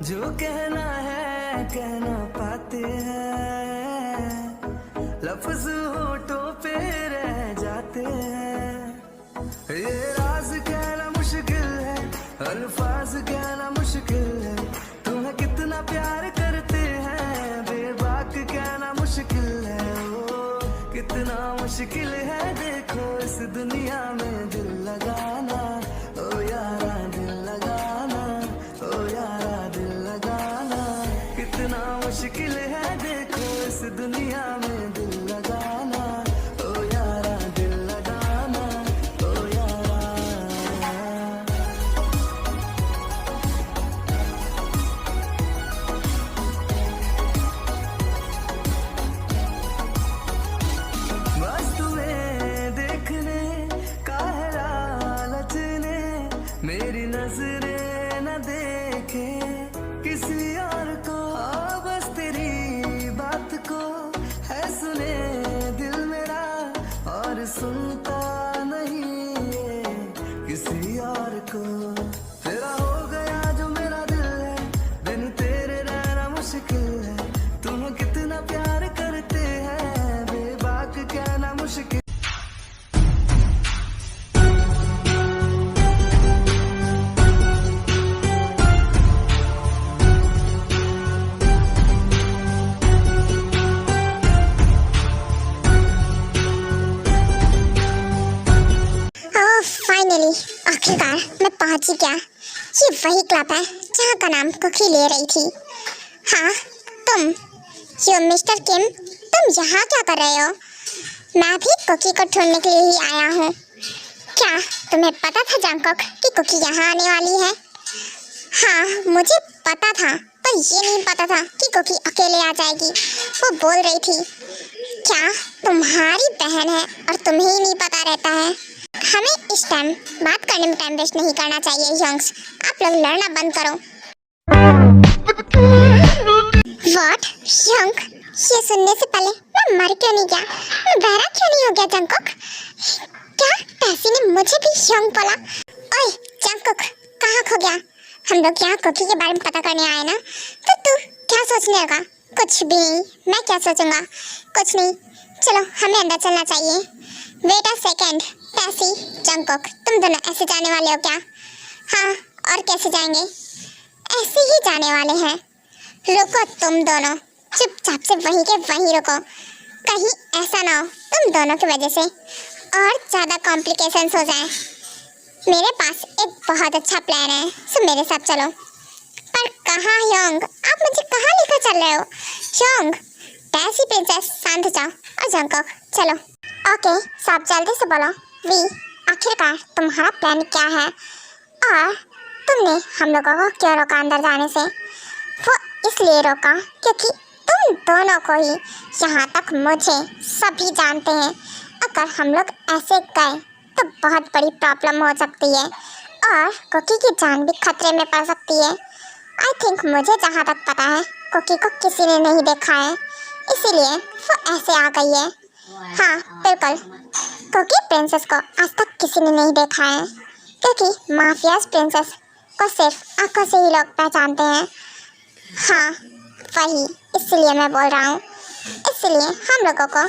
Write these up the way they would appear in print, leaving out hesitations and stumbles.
जो कहना है कहना पाते हैं, लफ्ज होठों पे रह जाते हैं। ये राज कहना मुश्किल है, अल्फाज कहना मुश्किल है, तुम्हें कितना प्यार करते हैं बेबाक कहना मुश्किल है। ओ कितना मुश्किल है देखो इस दुनिया में दिल लगाना, ओ यारा दिल लगाना, ओ यारा दिल लगाना। कितना मुश्किल है देखो इस दुनिया में दिल लगाना, ओ यारा दिल लगाना, ओ यारा। बस तुम्हें देखने का है लालच ने, मेरी नजरें न देखे किसी और को। बस तेरी बात को है सुने दिल मेरा, और सुनता नहीं ये किसी और को। तेरा हो गया जो मेरा दिल है, बिन तेरे रहना मुश्किल है। तुम्हें कितना प्यार करते हैं बेबाक कहना मुश्किल। फाइनली आखिरकार मैं पहुंच ही गया। ये वही क्लब है जहाँ का नाम कुकी ले रही थी। हाँ तुम, यो मिस्टर किम, तुम यहाँ क्या कर रहे हो? मैं भी कुकी को ढूंढने के लिए ही आया हूँ। क्या तुम्हें पता था जंगकुक कि कुकी यहाँ आने वाली है? हाँ मुझे पता था, पर ये नहीं पता था कि कुकी अकेले आ जाएगी। वो बोल रही थी क्या तुम्हारी बहन है और तुम्हें ही नहीं पता रहता है? हमें इस टाइम बात करने में टाइम वेस्ट नहीं करना चाहिए। यंग्स, आप लोग लड़ना बंद करो। व्हाट यंग, ये सुनने से पहले मैं मर क्यों नहीं गया? मैं बहरा क्यों नहीं हो गया जंगकुक? क्या टैसी ने मुझे भी यंग बोला? ओए जंगकुक, कहाँ खो गया? हम लोग यहाँ कुकी के बारे में पता करने आए ना, तो तू क्या सोचने लगा? कुछ भी नहीं। मैं क्या सोचूंगा? कुछ नहीं। चलो हमें अंदर चलना चाहिए। वेट अ सेकेंड, टैसी, जंगकुक, तुम दोनों ऐसे जाने वाले हो क्या? हाँ, और कैसे जाएंगे? ऐसे ही जाने वाले हैं। रुको तुम दोनों, चुपचाप से वहीं के वहीं रुको। कहीं ऐसा ना हो तुम दोनों की वजह से और ज़्यादा कॉम्प्लिकेशंस हो जाएं। मेरे पास एक बहुत अच्छा प्लान है, सो मेरे साथ चलो। पर कहाँ योंग? आप मुझे कहाँ लेकर चल रहे हो? योंग, टैसी प्रिंसेस शांत जाओ, और जंगकुक चलो। ओके, सब जल्दी से बोलो। वी, आखिरकार तुम्हारा प्लान क्या है? और तुमने हम लोगों को क्यों रोका अंदर जाने से? वो इसलिए रोका क्योंकि तुम दोनों को ही, यहाँ तक मुझे, सभी जानते हैं। अगर हम लोग ऐसे गए तो बहुत बड़ी प्रॉब्लम हो सकती है और कुकी की जान भी खतरे में पड़ सकती है। आई थिंक मुझे जहाँ तक पता है कुकी को किसी ने नहीं देखा है, इसीलिए वो ऐसे आ गई है। हाँ बिल्कुल, कुकी प्रिंसेस को आज तक किसी ने नहीं देखा है, क्योंकि माफियाज प्रिंसेस को सिर्फ आंखों से ही लोग पहचानते हैं। हाँ वही, इसलिए मैं बोल रहा हूँ। इसलिए हम लोगों को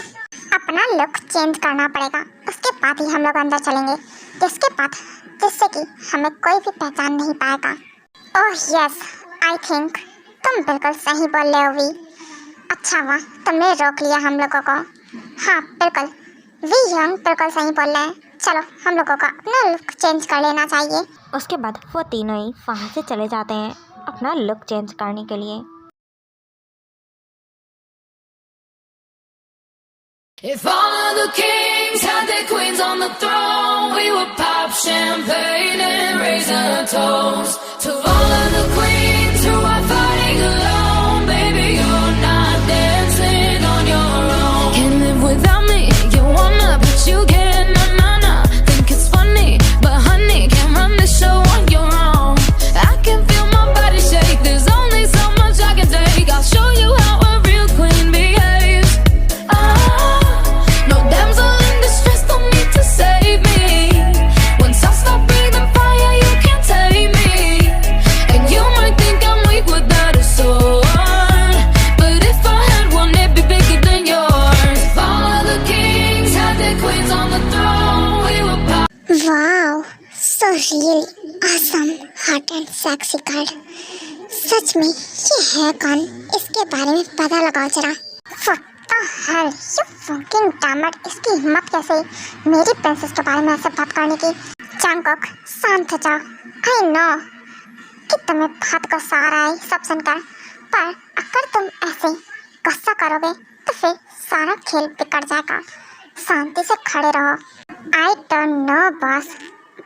अपना लुक चेंज करना पड़ेगा, उसके बाद ही हम लोग अंदर चलेंगे। जिसके बाद, जिससे कि हमें कोई भी पहचान नहीं पाएगा। ओह यस, आई थिंक तुम बिल्कुल सही बोल रहे हो वी। अच्छा हुआ तुमने रोक लिया हम लोगों को। हाँ बिल्कुल, वी यंग बिल्कुल सही बोल रहे हैं। चलो हम लोगों का अपना लुक चेंज कर लेना चाहिए। उसके बाद वो तीनों ही वहाँ से चले जाते हैं अपना लुक चेंज करने के लिए। If all of the kings had their queens on the throne, we would pop champagne and raise a toast to all of the queens who are fighting alone. Baby, you're not dancing on your own. Can't live without me, you wanna, but you can't. Nah, nah, nah. Think it's funny, but honey, can't run the show on your own. I can feel my body shake, there's only so much I can take. I'll show you how a real queen behaves. No damsel in distress, don't need to save me. Once I stop breathing fire, you can't take me. And you might think really awesome, hot and sexy girl. सच में ये है कौन? इसके बारे में पता लगाओ जरा। What the hell, you fucking damn it! इसकी हिम्मत कैसे मेरी प्रिंसेस के बारे में ऐसे बात करने की? जंगकुक, शांत हो जाओ। I know कि तुम्हें बहुत गुस्सा आ रहा है सब सुनकर, पर अगर तुम ऐसे गुस्सा करोगे तो फिर सारा खेल बिगड़ जाएगा। शांति से खड़े रहो। I don't know boss,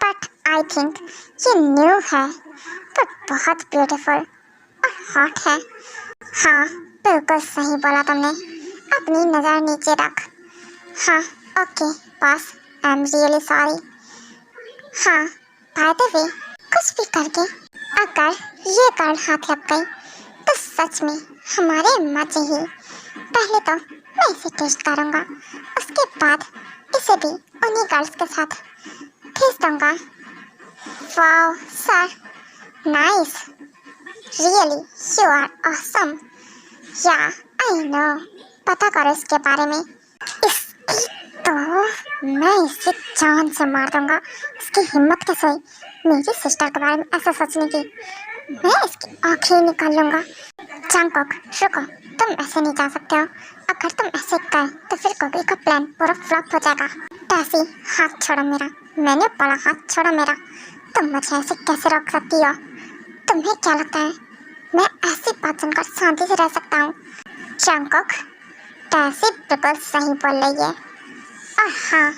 but I think ये न्यू है पर बहुत ब्यूटीफुल और हॉट है। हाँ, बिल्कुल सही बोला तुमने। अपनी नज़र नीचे रख। हाँ, okay boss, I am really sorry. हाँ, बाय द वे, कुछ भी करके अगर ये कार्ड हाथ लग गई तो सच में हमारे मजे ही। पहले तो मैं इसे टेस्ट करूँगा, उसके बाद इसे भी उन्हीं गर्ल्स के साथ भेज दूँगा। Wow sir, nice, really you are awesome. Yeah I no, पता करो इसके बारे में। इसकी तो मैं इसे जान से मार दूँगा। इसकी हिम्मत कैसे हुई मेरी सिस्टर के बारे में ऐसा सोचने की? मैं इसकी आँखें निकाल लूँगा। जंगकुक रुको, तुम ऐसे नहीं जा सकते हो। अगर तुम ऐसे गए तो फिर कोगी का प्लान पूरा फ्लॉप हो जाएगा। टैसी, हाथ छोड़ो मेरा। मैंने बोला हाथ छोड़ो मेरा। तुम मुझे ऐसे कैसे रोक सकती हो? तुम्हें क्या लगता है मैं ऐसी बात सुनकर शांति से रह सकता हूँ? जंगकुक, टैसी बिल्कुल सही बोल रही है। और हाँ,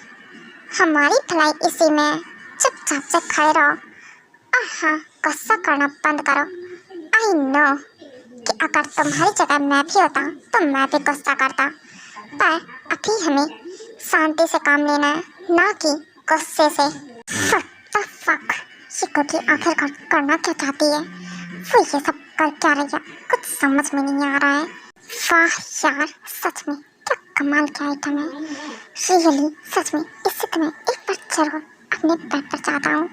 हमारी भलाई इसी में है। चुपचाप से खड़े रहो और हाँ, गुस्सा करना बंद करो। आई नो कि अगर तुम्हारी जगह मैं भी होता तो मैं भी गुस्सा करता, पर अभी हमें शांति से काम लेना है, ना कि गुस्से से। What the fuck? ये कुकी आखिरकार करना क्या चाहती है? वो ये सब कर क्या रही है? कुछ समझ में नहीं आ रहा है। वाह यार, सच में क्या कमाल का आइटम है। रियली सच में इससे तुम्हें एक बार जरूर अपने बेड पर चाहता हूँ।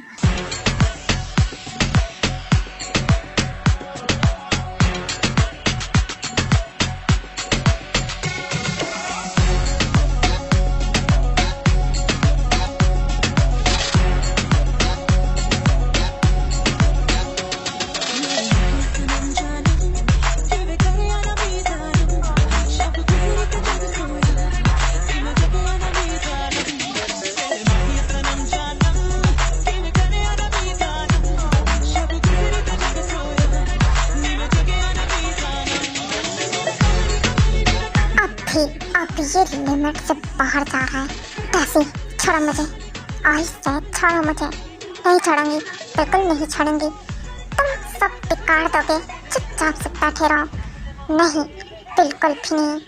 अब ये लिमिट से बाहर जा रहा है। टैसी, छोड़ो मुझे। आई से छोड़ो मुझे। नहीं छोड़ूंगी, बिल्कुल नहीं छोड़ूंगी। तुम सब बिगाड़ दोगे। चुपचाप से बैठे रहो। नहीं, बिल्कुल भी नहीं।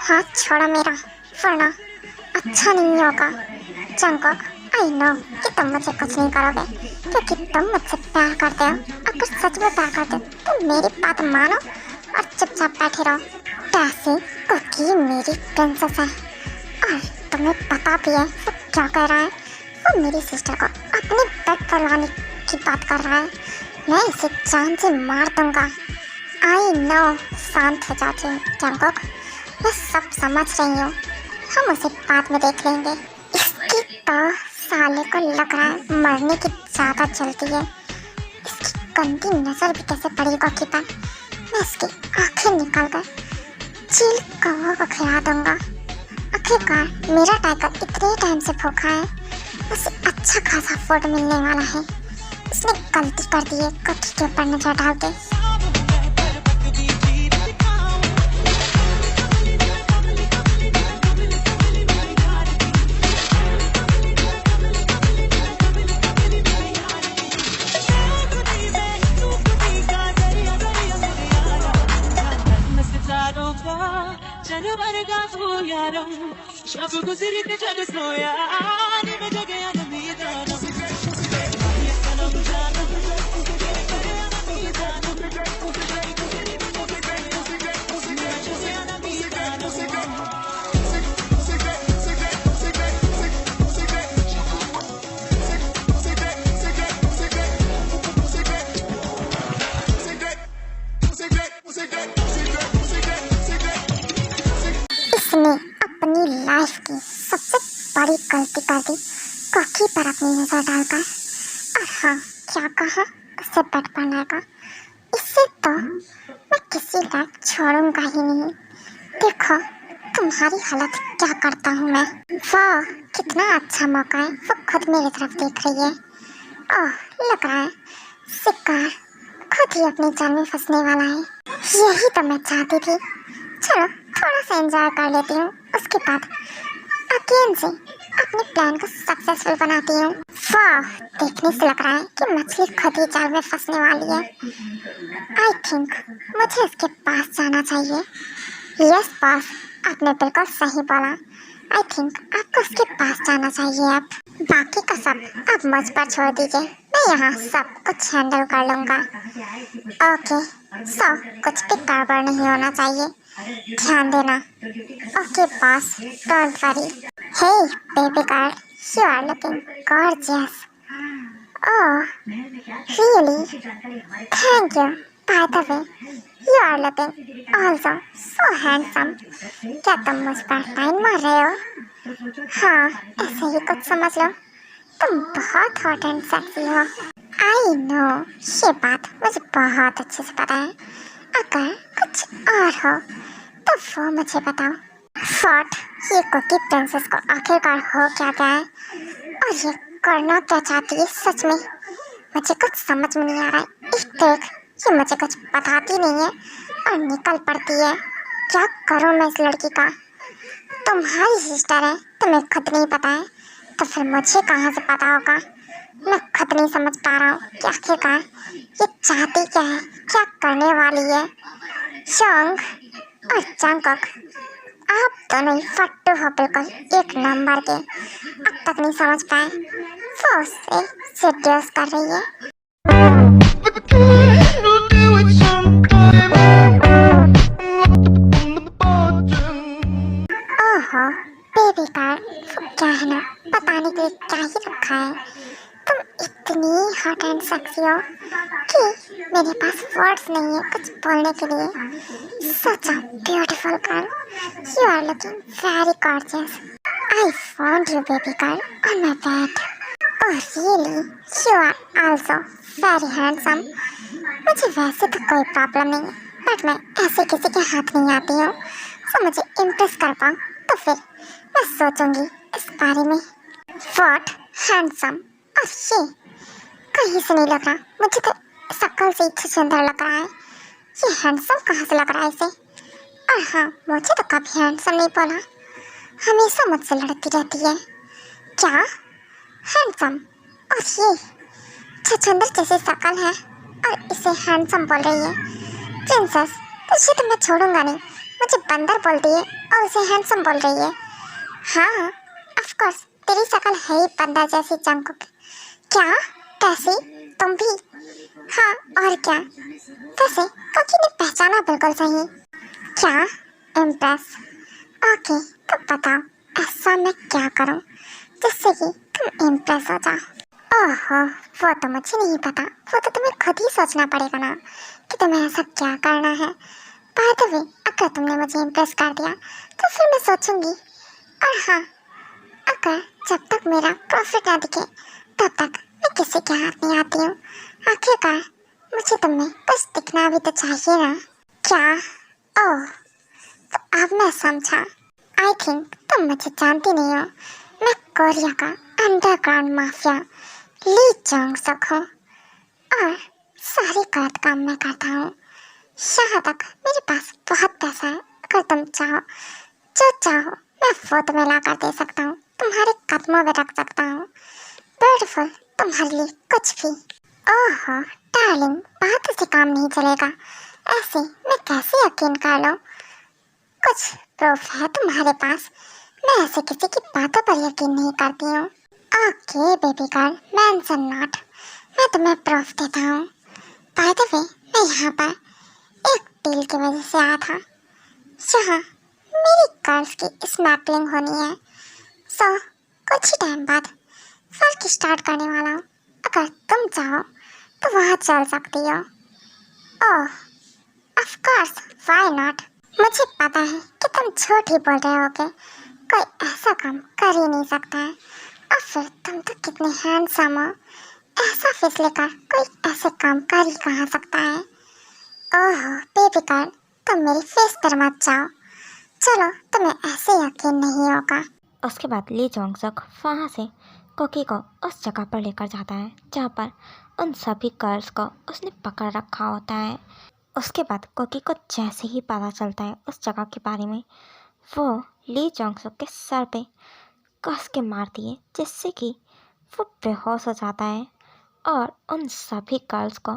हाथ छोड़ो मेरा, वरना अच्छा नहीं होगा। जंगकुक, आई नो कि तुम मुझे कुछ नहीं करोगे क्योंकि तुम मुझसे प्यार करते हो। अगर सच में प्यार करते हो तो मेरी बात मानो और चुपचाप बैठे रहो। टैसी, कुकी मेरी प्रिंसेस है और तुम्हें पता भी है वो क्या कर रहा है। वो मेरी सिस्टर को अपने बेड पर लाने की बात कर रहा है। मैं इसे जान से मार दूंगा। आई नो, शांत हो जाती हूँ जंगकुक, मैं सब समझ रही हूँ। हम उसे बाद में देख लेंगे। इसकी तो साले को लग रहा है मरने की ज़्यादा जल्दी है। इसकी गंदी नज़र भी कैसे पड़ी कुकी पर। मैं इसकी आँखें निकाल कर चील कौवा को खिला दूंगा। आखिरकार मेरा टाइगर इतने टाइम से भूखा है, उसे अच्छा खासा फूड मिलने वाला है। इसने गलती कर दी है कुकी के ऊपर नजर डाल के। इसने अपनी लाइफ की सबसे बड़ी गलती कर दी, कुकी पर अपनी नजर डालकर। और हाँ, क्या कहा, उसे बट बनाएगा। इससे तो मैं किसी का छोड़ूंगा ही नहीं। देखो तुम्हारी हालत क्या करता हूँ मैं। वाह, कितना अच्छा मौका है, वो खुद मेरी तरफ देख रही है। ओह, लग रहा है शिकार खुद ही अपनी जाल में फंसने वाला है। यही तो मैं चाहती थी। चलो थोड़ा सा एंजॉय कर लेती हूँ, उसके बाद अगेन से अपने प्लान को सक्सेसफुल बनाती हूँ। वाह, देखने से लग रहा है कि मछली खुद ही जाल में फंसने वाली है। आई थिंक मुझे इसके पास जाना चाहिए। यस बॉस, आपने बिल्कुल सही बोला। आई थिंक आपको उसके पास जाना चाहिए। अब बाकी का सब आप मुझ पर छोड़ दीजिए, मैं यहाँ सब कुछ हैंडल कर लूँगा। ओके, सो कुछ भी गड़बड़ नहीं होना चाहिए, ध्यान देना। Okay boss, don't worry. Hey baby girl, you are looking gorgeous. Oh really, thank you. By the way, you are looking also so handsome. क्या तुम मुझ पर लाइन मार रहे हो? हाँ, ऐसे ही कुछ समझ लो। तुम बहुत हॉट एंड सेक्सी हो। आई नो, ये बात मुझे बहुत अच्छे से पता है। अगर कुछ और हो तो वो मुझे बताओ। फॉट, ये कुकी प्रिंसेस को आखिरकार हो क्या गया है, और ये करना क्या चाहती है सच में? मुझे कुछ समझ में नहीं आ रहा है। एक देख, ये मुझे कुछ बताती नहीं है और निकल पड़ती है। क्या करूँ मैं इस लड़की का? तुम्हारी सिस्टर है, तुम्हें खुद नहीं पता है तो फिर मुझे कहाँ से पता होगा? मैं खुद नहीं समझ पा रहा हूँ कि आखिरकार ये चाहती क्या है, क्या करने वाली है। शोंग और जंगकुक, आप दोनों ही फट्टू हो, बिल्कुल एक नंबर के। अब तक नहीं समझ पाए वो उससे सेड्यूस कर रही है। ओहो बेबी गर्ल, वो क्या है ना, बताने के लिए क्या ही रखा है। तुम इतनी हॉट एंड सेक्सी हो कि मेरे पास वर्ड्स नहीं है कुछ बोलने के लिए। Such a beautiful girl, you are looking very gorgeous. I found you baby girl on my bed. Oh really, you are also very handsome. मुझे वैसे तो कोई प्रॉब्लम नहीं है, बट मैं ऐसे किसी के हाथ नहीं आती हूँ। सो मुझे इम्प्रेस कर पाऊँ तो फिर मैं सोचूंगी इस बारे में। What, handsome? और ये कहीं से नहीं लग रहा, मुझे तो शक्ल से ही सुंदर लग रहा है। ये हैंडसम कहाँ से लग रहा है इसे? और हाँ, मुझे तो कभी हैंडसम नहीं बोला, हमेशा मुझसे लड़ती रहती है। क्या हैंडसम? और ये छछंदर जैसी शक्ल है और इसे हैंडसम बोल रही है। प्रिंसेस, तुझे तो मैं छोड़ूंगा नहीं। मुझे बंदर बोलती है और उसे हैंडसम बोल रही है। हाँ ऑफ कोर्स, तेरी शक्ल है ही बंदर जैसी जंगकुक। क्या? कैसी? तुम भी? हाँ और क्या? वैसे कुकी ने पहचाना बिल्कुल सही। क्या? इम्प्रेस? ओके, तो बताओ ऐसा मैं क्या करूँ जिससे कि तुम इम्प्रेस हो जाओ? ओहो, वो तो मुझे नहीं पता, वो तो तुम्हें खुद ही सोचना पड़ेगा ना कि तुम्हें ऐसा क्या करना है। बाय द वे, अगर तुमने मुझे इम्प्रेस कर दिया तो फिर मैं सोचूंगी। और हाँ, अगर जब तक मेरा प्रॉफिट ना दिखे तब तक मैं किसी के हाथ नहीं आती हूँ। आखिरकार मुझे तुम में कुछ दिखना भी तो चाहिए ना। क्या? ओह, तो अब मैं समझा। आई थिंक तुम मुझे जानती नहीं हो। मैं कोरिया का अंडरग्राउंड माफिया ली जोंग सक हूँ और सारी गलत काम मैं करता हूँ। यहाँ तक मेरे पास बहुत पैसा है, अगर तुम चाहो जो चाहो मैं वो तुम्हें ला कर दे सकता हूँ, तुम्हारे कदमों में रख सकता हूँ। ब्यूटीफुल, तुम्हारे लिए कुछ भी। ओहो डार्लिंग, बात से काम नहीं चलेगा, ऐसे मैं कैसे यकीन कर लूँ? कुछ प्रूफ है तुम्हारे पास? मैं ऐसे किसी की बातों पर यकीन नहीं करती हूँ। Okay baby girl, mention not, मैं तुम्हें प्रूफ देता हूँ। बाय द वे, मैं यहाँ पर एक डील की वजह से आया था। यहाँ मेरी गर्ल्स की स्मैकलिंग होनी है, सो कुछ ही टाइम बाद वर्क स्टार्ट करने वाला हूँ। अगर तुम चाहो तो वहाँ चल सकती हो। ओह ऑफ कोर्स, व्हाई नॉट। मुझे पता है कि तुम झूठ ही बोल रहे होगे, कोई ऐसा काम कर ही नहीं सकता है। और फिर तुम तो कितने हैंडसम हो, ऐसा फेस लेकर कोई ऐसे काम कर ही कहाँ सकता है। ओहो बेबी गर्ल, तुम मेरी फेस पर मत जाओ। चलो, तुम्हें ऐसे यकीन नहीं होगा। उसके बाद ली जोंग सक वहाँ से कुकी को उस जगह पर लेकर जाता है जहाँ पर उन सभी गर्ल्स को उसने पकड़ रखा होता है। उसके बाद कुकी को जैसे ही पता चलता है उस जगह के बारे में, वो ली जोंग सक के सर पे कस के मारती है जिससे कि वो बेहोश हो जाता है और उन सभी गर्ल्स को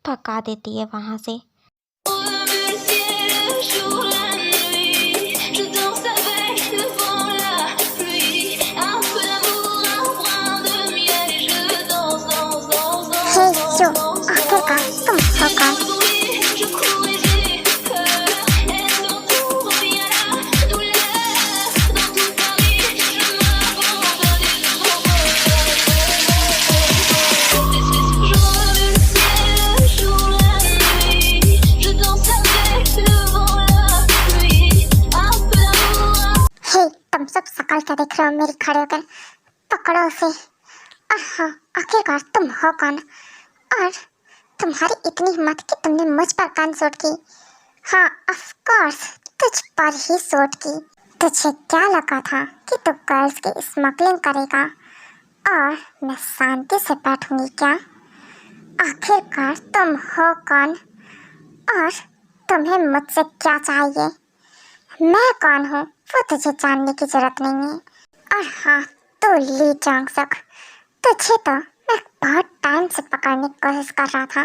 भगा देती है वहाँ से। हे जो, आखिरकार तुम हो कौन? हे, तुम सब शकल क्या देख रहे हो मेरी खड़े होकर? पकड़ो उसे। और हाँ, आखिरकार तुम हो कौन? और तुम्हारी इतनी हिम्मत कि तुमने मुझ पर गन शूट की? हाँ, ऑफ कोर्स, तुझ पर ही शूट की। तुझे क्या लगा था कि तू गर्ल्स की स्मगलिंग करेगा और मैं शांति से बैठूंगी क्या? आखिरकार तुम हो कौन और तुम्हें मुझसे क्या चाहिए? मैं कौन हूँ वो तुझे जानने की जरूरत नहीं है। और हाँ, तू ली जोंग सक, तुझे तो मैं बहुत टाइम से पकड़ने की कोशिश कर रहा था।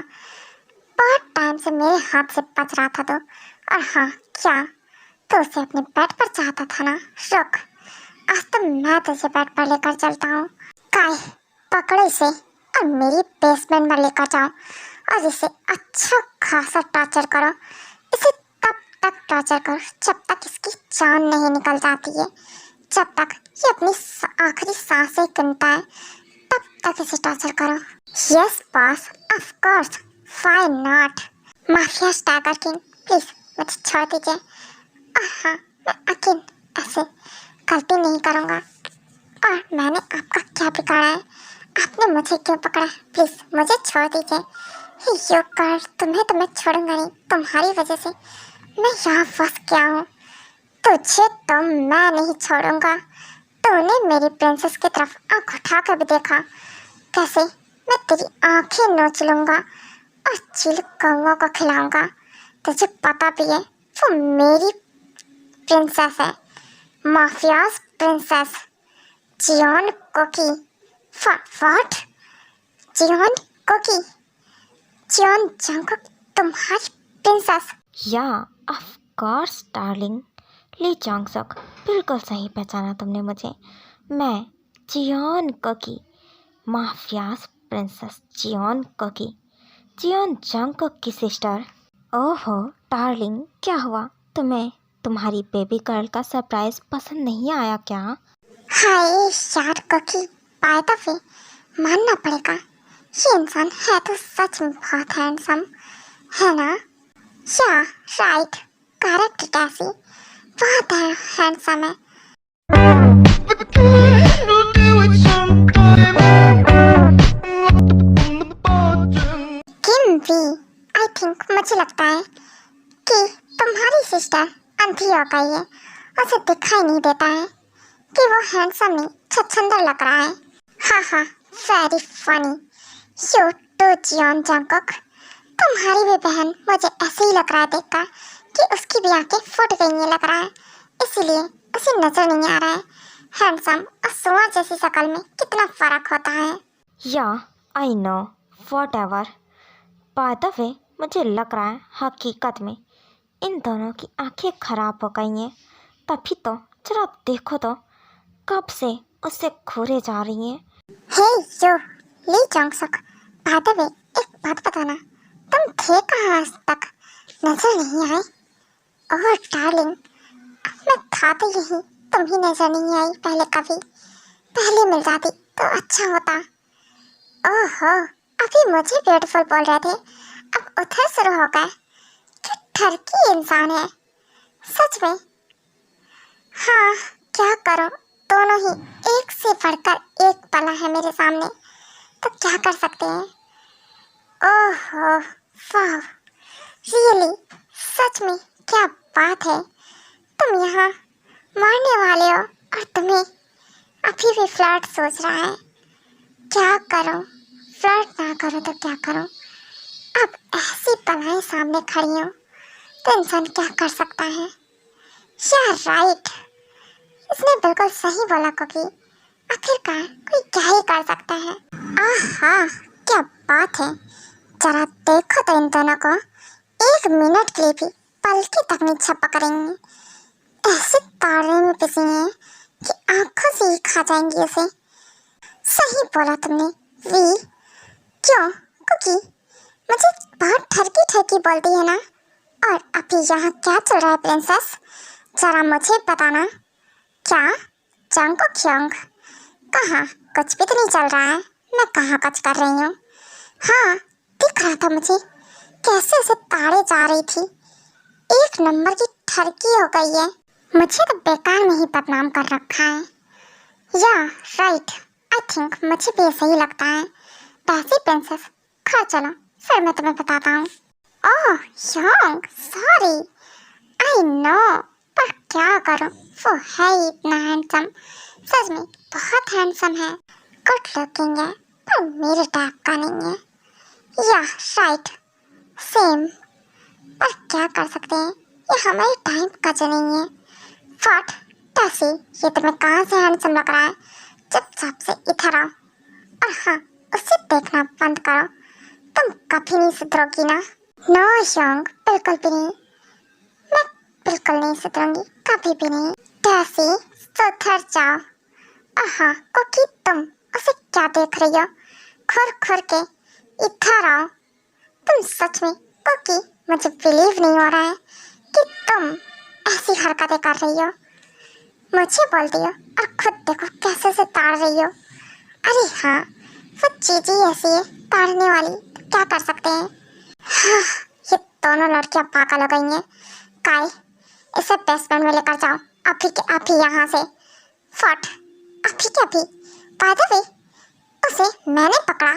बहुत टाइम से मेरे हाथ से बच रहा था तो। और हाँ, क्या तू उसे अपने बेड पर चाहता था ना? रुक, आज तो मैं तुझे बेड पर लेकर चलता हूँ। काय, पकड़ो इसे और मेरी बेसमेंट में लेकर जाओ और इसे अच्छा खासा टॉर्चर करो। इसे तब तक टॉर्चर करो जब तक इसकी जान नहीं निकल जाती है। जब तक ये अपनी आखिरी सांसें गिनता है तब तक इसे टॉर्चर करो। Yes boss, of course, why not? Mafia tiger king, please मुझे छोड़ दीजिए। हाँ, मैं अगेन ऐसे गलती नहीं करूँगा। और मैंने आपका क्या बिगाड़ा है? आपने मुझे क्यों पकड़ा? प्लीज मुझे छोड़ दीजिए। यो कर, तुम्हें तो मैं छोड़ूंगा नहीं। तुम्हारी वजह से मैं यहाँ फंस गया हूँ। तुझे तो मैं नहीं छोड़ूंगा। तूने मेरी प्रिंसेस की तरफ आँख उठा कर भी देखा? कैसे मैं तेरी आंखें नोच लूंगा और चिल कौओं को खिलाऊंगा। तुझे पता भी है वो मेरी प्रिंसेस है, mafia's princess Jeon Kookie. What? Jeon Kookie? Jeon Jungkook तुम्हारी princess? Yeah of course darling, Lee Jong Suk, बिल्कुल सही पहचाना तुमने मुझे। मैं Jeon Kookie, mafia's princess Jeon Kookie, Jeon Jungkook की सिस्टर। ओहो डार्लिंग, क्या हुआ? तुम्हें तुम्हारी बेबी गर्ल का सरप्राइज पसंद नहीं आया क्या? हाय यार कुकी, बाय द वे मानना पड़ेगा ये इंसान है तो सच में बहुत हैंडसम है ना? या राइट, करेक्ट टैसी, बहुत हैंडसम है। किम वी, आई थिंक, मुझे लगता है कि तुम्हारी सिस्टर अंधी हो गई है। उसे दिखाई नहीं देता है कि वो हैंडसम नहीं छछंदर लग रहा है। हाँ हाँ, very funny. You too Jeon Jungkook, तुम्हारी भी बहन मुझे ऐसे ही लग रहा है देखकर कि उसकी भी आंखें फूट गई हैं लग रहा है, इसीलिए उसे नजर नहीं आ रहा है हैंडसम और सुआ जैसी शक्ल में कितना फर्क होता है। या I no, what ever. Bye the वे मुझे लग रहा है हकीकत में इन दोनों की आंखें खराब हो गई हैं। तभी तो जरा देखो तो कब से उससे घूरे जा रही हैं। Hey you Lee Jongsuk, by the way एक बात बताना, तुम थे कहाँ आज तक? नजर नहीं आए? ओह डार्लिंग, मैं था तो यही, तुम ही नजर नहीं आई पहले कभी। पहले मिल जाती तो अच्छा होता। ओहो, अभी मुझे ब्यूटीफुल बोल रहे थे, अब उधर शुरू हो गए। क्या ठरकी इंसान है सच में। हाँ, क्या करो, दोनों ही एक से बढ़कर एक पला है मेरे सामने, तो क्या कर सकते तुम्हें अभी भी फ्लर्ट सोच रहा है। क्या करूं, फ्लर्ट ना करूं तो क्या करूं। अब ऐसी पलाएं सामने खड़ी हो तो इंसान क्या कर सकता है। यार राइट, इसने बिल्कुल सही बोला कुकी। आखिरकार कोई क्या ही कर सकता है। आहा, क्या बात है। जरा देखो तो इन दोनों को, 1 मिनट के लिए भी पलके तक नहीं झपकेंगे। ऐसे ताड़ने में पिसी हैं कि आंखों से ही खा जाएंगी उसे। सही बोला तुमने वी। क्यों कुकी, मुझे बहुत ठरकी ठरकी बोलती है ना। और अभी यहाँ क्या चल रहा है प्रिंसेस, जरा मुझे बताना। क्या जंगकुक? कहाँ, कुछ भी तो नहीं चल रहा है। मैं कहाँ कुछ कर रही हूँ। हाँ, दिख रहा था मुझे कैसे उसे ताड़े जा रही थी। 1 नंबर की ठरकी हो गई है। मुझे तो बेकार में ही बदनाम कर रखा है। या राइट, आई थिंक मुझे भी ऐसा ही लगता है। वैसे प्रिंसेस, खा चलो फिर मैं तुम्हें बताता हूँ। ओह योंग, सॉरी। आई नो, पर क्या करूँ, वो है ही इतना हैंडसम। सच में बहुत हैंडसम है, गुड लुकिंग है, पर मेरे टाइप का नहीं है। या राइट, सेम। पर क्या कर सकते हैं, ये हमारे टाइम का जो नहीं है। व्हाट टैसी, ये तुम्हें कहाँ से हैंडसम लग रहा है। चुपचाप से इधर आओ। और हाँ, उसे देखना बंद करो। तुम कभी नहीं सुधरोगी ना। नो योंग, बिल्कुल भी नहीं। मैं बिल्कुल नहीं सुधरूंगी, कभी भी नहीं। टैसी, सुधर जाओ। हाँ कुकी, तुम उसे क्या देख रही हो खुर खुर के। इधर आओ। तुम सच में कुकी, मुझे बिलीव नहीं हो रहा है कि तुम ऐसी हरकतें कर रही हो। मुझे बोलती हो और खुद देखो कैसे से ताड़ रही हो। अरे हाँ, वो चीज ही ऐसी है ताड़ने वाली, क्या कर सकते हैं। हाँ, ये दोनों लड़कियां पागल हो गई हैं। काय, इसे बेसमेंट में लेकर जाओ अभी के अभी यहाँ से। फट, अभी के अभी। बाय द वे, उसे मैंने पकड़ा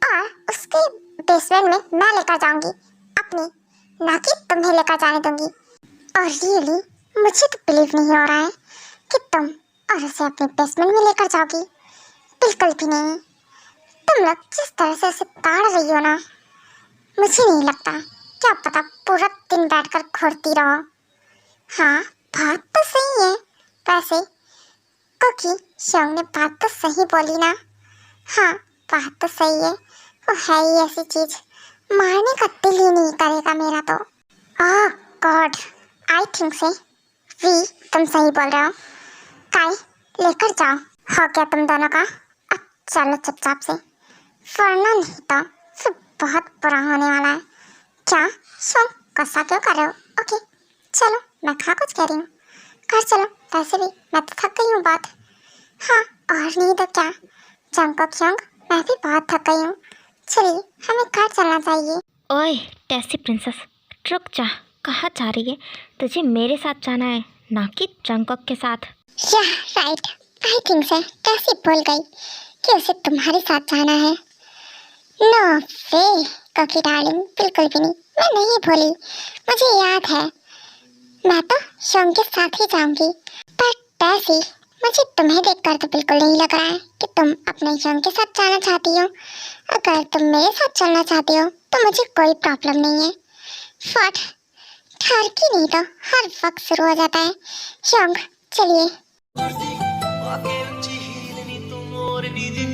और उसके बेसमेंट में मैं लेकर जाऊंगी अपनी, ना कि तुम्हें लेकर जाने दूंगी। और रियली मुझे तो बिलीव नहीं हो रहा है कि तुम और उसे अपने बेसमेंट में लेकर जाओगी। बिल्कुल भी नहीं। तुम लोग जिस तरह से उसे ताड़ रही हो ना, मुझे नहीं लगता, क्या पता पूरा दिन बैठकर घूरती रहो। हाँ, बात तो सही है। वैसे कुकी, योंग ने बात तो सही बोली ना। हाँ, बात तो सही है। वो है ही ऐसी चीज, मारने का दिल ही नहीं करेगा मेरा तो। ओह गॉड, आई थिंक से वी, तुम सही बोल रहे हो। काय, लेकर जाओ। हो गया तुम दोनों का, अब चलो चुपचाप से, वरना नहीं तो फिर बहुत बुरा होने वाला है। क्या योंग, गुस्सा क्यों कर रहे हो। ओके चलो, मैं कहाँ कुछ कह रही हूँ, घर चलो। वैसे भी मैं तो थक गई हूँ बहुत। हाँ, और नहीं तो क्या। जंगकुक योंग, मैं भी बहुत थक गई हूँ। चलिए, हमें घर चलना चाहिए। ओए टैसी प्रिंसेस, रुक जा। कहाँ जा रही है? तुझे मेरे साथ जाना है, ना कि जंगकुक के साथ। या राइट, आई थिंक से कैसे भूल गई कि उसे तुम्हारे साथ जाना है। नो वे कुकी डार्लिंग, बिल्कुल भी नहीं, मैं नहीं भूली, मुझे याद है। मैं तो योंग के साथ ही जाऊंगी। पर टैसी, मुझे तुम्हें देखकर तो बिल्कुल नहीं लग रहा है कि तुम अपने योंग के साथ जाना चाहती हो। अगर तुम मेरे साथ चलना चाहती हो तो मुझे कोई प्रॉब्लम नहीं है। फट, ठरकी नहीं तो हर वक्त शुरू हो जाता है। योंग चलिए। वाकई हील नी तू मोरनी दी